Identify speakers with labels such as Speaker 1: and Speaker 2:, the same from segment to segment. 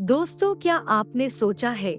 Speaker 1: दोस्तों, क्या आपने सोचा है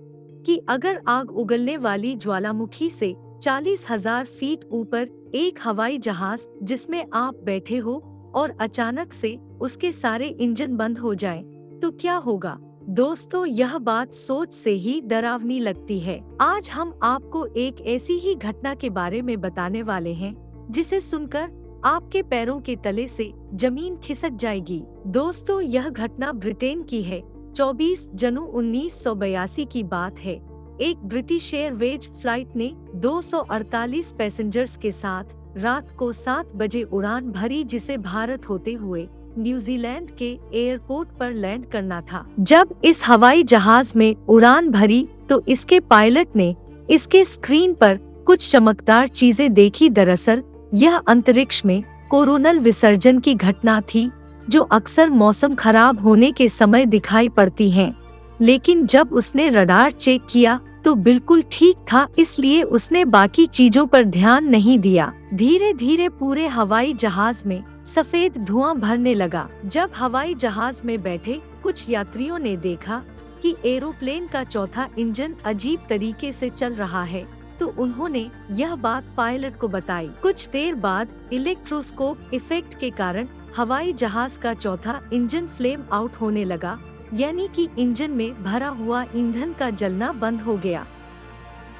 Speaker 1: कि अगर आग उगलने वाली ज्वालामुखी से 40,000 फीट ऊपर एक हवाई जहाज जिसमें आप बैठे हो और अचानक से उसके सारे इंजन बंद हो जाएं, तो क्या होगा? दोस्तों, यह बात सोच से ही डरावनी लगती है। आज हम आपको एक ऐसी ही घटना के बारे में बताने वाले हैं जिसे सुनकर आपके पैरों के तले से जमीन खिसक जाएगी। दोस्तों, यह घटना ब्रिटेन की है। 24 जनवरी 1982 की बात है। एक ब्रिटिश एयरवेज फ्लाइट ने 248 पैसेंजर्स के साथ रात को 7 बजे उड़ान भरी, जिसे भारत होते हुए न्यूजीलैंड के एयरपोर्ट पर लैंड करना था। जब इस हवाई जहाज में उड़ान भरी तो इसके पायलट ने इसके स्क्रीन पर कुछ चमकदार चीजें देखी। दरअसल यह अंतरिक्ष में कोरोनल विसर्जन की घटना थी, जो अक्सर मौसम खराब होने के समय दिखाई पड़ती हैं। लेकिन जब उसने रडार चेक किया तो बिल्कुल ठीक था, इसलिए उसने बाकी चीजों पर ध्यान नहीं दिया। धीरे धीरे पूरे हवाई जहाज में सफेद धुआं भरने लगा। जब हवाई जहाज में बैठे कुछ यात्रियों ने देखा कि एरोप्लेन का चौथा इंजन अजीब तरीके से चल रहा है, तो उन्होंने यह बात पायलट को बताई। कुछ देर बाद इलेक्ट्रोस्कोप इफेक्ट के कारण हवाई जहाज का चौथा इंजन फ्लेम आउट होने लगा, यानी कि इंजन में भरा हुआ ईंधन का जलना बंद हो गया।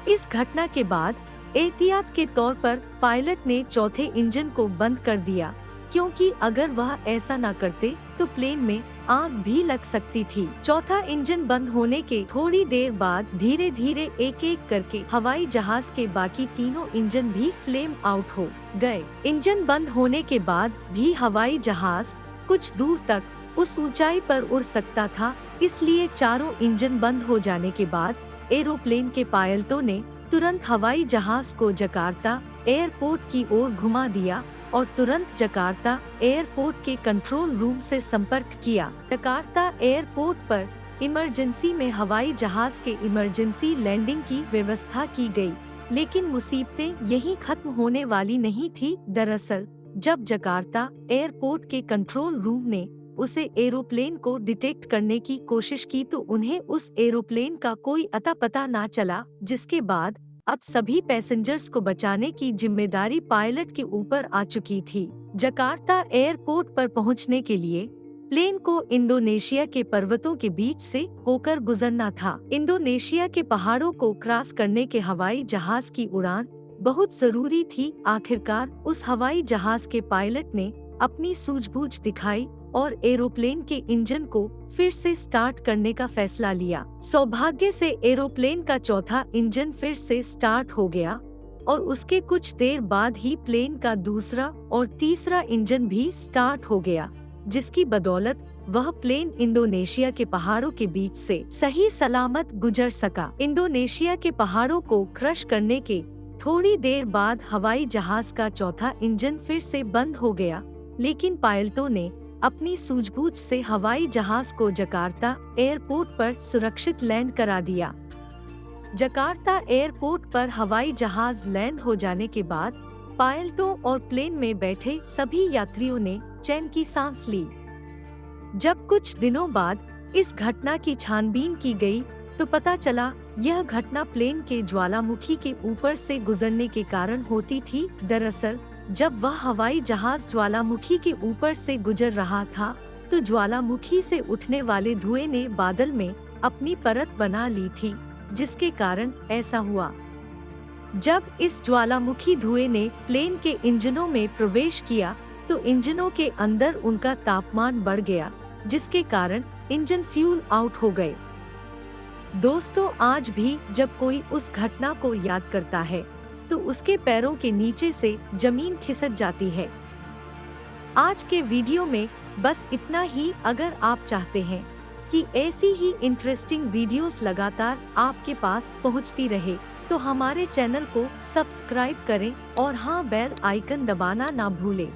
Speaker 1: इस घटना के बाद एहतियात के तौर पर पायलट ने चौथे इंजन को बंद कर दिया, क्योंकि अगर वह ऐसा न करते तो प्लेन में आग भी लग सकती थी। चौथा इंजन बंद होने के थोड़ी देर बाद धीरे धीरे एक एक करके हवाई जहाज के बाकी तीनों इंजन भी फ्लेम आउट हो गए। इंजन बंद होने के बाद भी हवाई जहाज कुछ दूर तक उस ऊंचाई पर उड़ सकता था, इसलिए चारों इंजन बंद हो जाने के बाद एरोप्लेन के पायलटों ने तुरंत हवाई जहाज को जकार्ता एयरपोर्ट की ओर घुमा दिया और तुरंत जकार्ता एयरपोर्ट के कंट्रोल रूम से संपर्क किया। जकार्ता एयरपोर्ट पर इमरजेंसी में हवाई जहाज के इमरजेंसी लैंडिंग की व्यवस्था की गई। लेकिन मुसीबतें यहीं खत्म होने वाली नहीं थी। दरअसल जब जकार्ता एयरपोर्ट के कंट्रोल रूम ने उसे एरोप्लेन को डिटेक्ट करने की कोशिश की तो उन्हें उस एरोप्लेन का कोई अता पता ना चला, जिसके बाद अब सभी पैसेंजर्स को बचाने की जिम्मेदारी पायलट के ऊपर आ चुकी थी। जकार्ता एयरपोर्ट पर पहुंचने के लिए प्लेन को इंडोनेशिया के पर्वतों के बीच से होकर गुजरना था। इंडोनेशिया के पहाड़ों को क्रॉस करने के हवाई जहाज की उड़ान बहुत जरूरी थी। आखिरकार उस हवाई जहाज के पायलट ने अपनी सूझबूझ दिखाई और एरोप्लेन के इंजन को फिर से स्टार्ट करने का फैसला लिया। सौभाग्य से एरोप्लेन का चौथा इंजन फिर से स्टार्ट हो गया और उसके कुछ देर बाद ही प्लेन का दूसरा और तीसरा इंजन भी स्टार्ट हो गया, जिसकी बदौलत वह प्लेन इंडोनेशिया के पहाड़ों के बीच से सही सलामत गुजर सका। इंडोनेशिया के पहाड़ों को क्रश करने के थोड़ी देर बाद हवाई जहाज का चौथा इंजन फिर से बंद हो गया, लेकिन पायलटों ने अपनी सूझबूझ से हवाई जहाज को जकार्ता एयरपोर्ट पर सुरक्षित लैंड करा दिया। जकार्ता एयरपोर्ट पर हवाई जहाज लैंड हो जाने के बाद पायलटों और प्लेन में बैठे सभी यात्रियों ने चैन की सांस ली। जब कुछ दिनों बाद इस घटना की छानबीन की गई तो पता चला यह घटना प्लेन के ज्वालामुखी के ऊपर से गुजरने के कारण होती थी। दरअसल जब वह हवाई जहाज ज्वालामुखी के ऊपर से गुजर रहा था तो ज्वालामुखी से उठने वाले धुएं ने बादल में अपनी परत बना ली थी, जिसके कारण ऐसा हुआ। जब इस ज्वालामुखी धुएं ने प्लेन के इंजनों में प्रवेश किया तो इंजनों के अंदर उनका तापमान बढ़ गया, जिसके कारण इंजन फ्यूल आउट हो गए। दोस्तों, आज भी जब कोई उस घटना को याद करता है तो उसके पैरों के नीचे से जमीन खिसक जाती है। आज के वीडियो में बस इतना ही। अगर आप चाहते हैं कि ऐसी ही इंटरेस्टिंग वीडियोस लगातार आपके पास पहुंचती रहे तो हमारे चैनल को सब्सक्राइब करें और हाँ, बेल आइकन दबाना ना भूलें।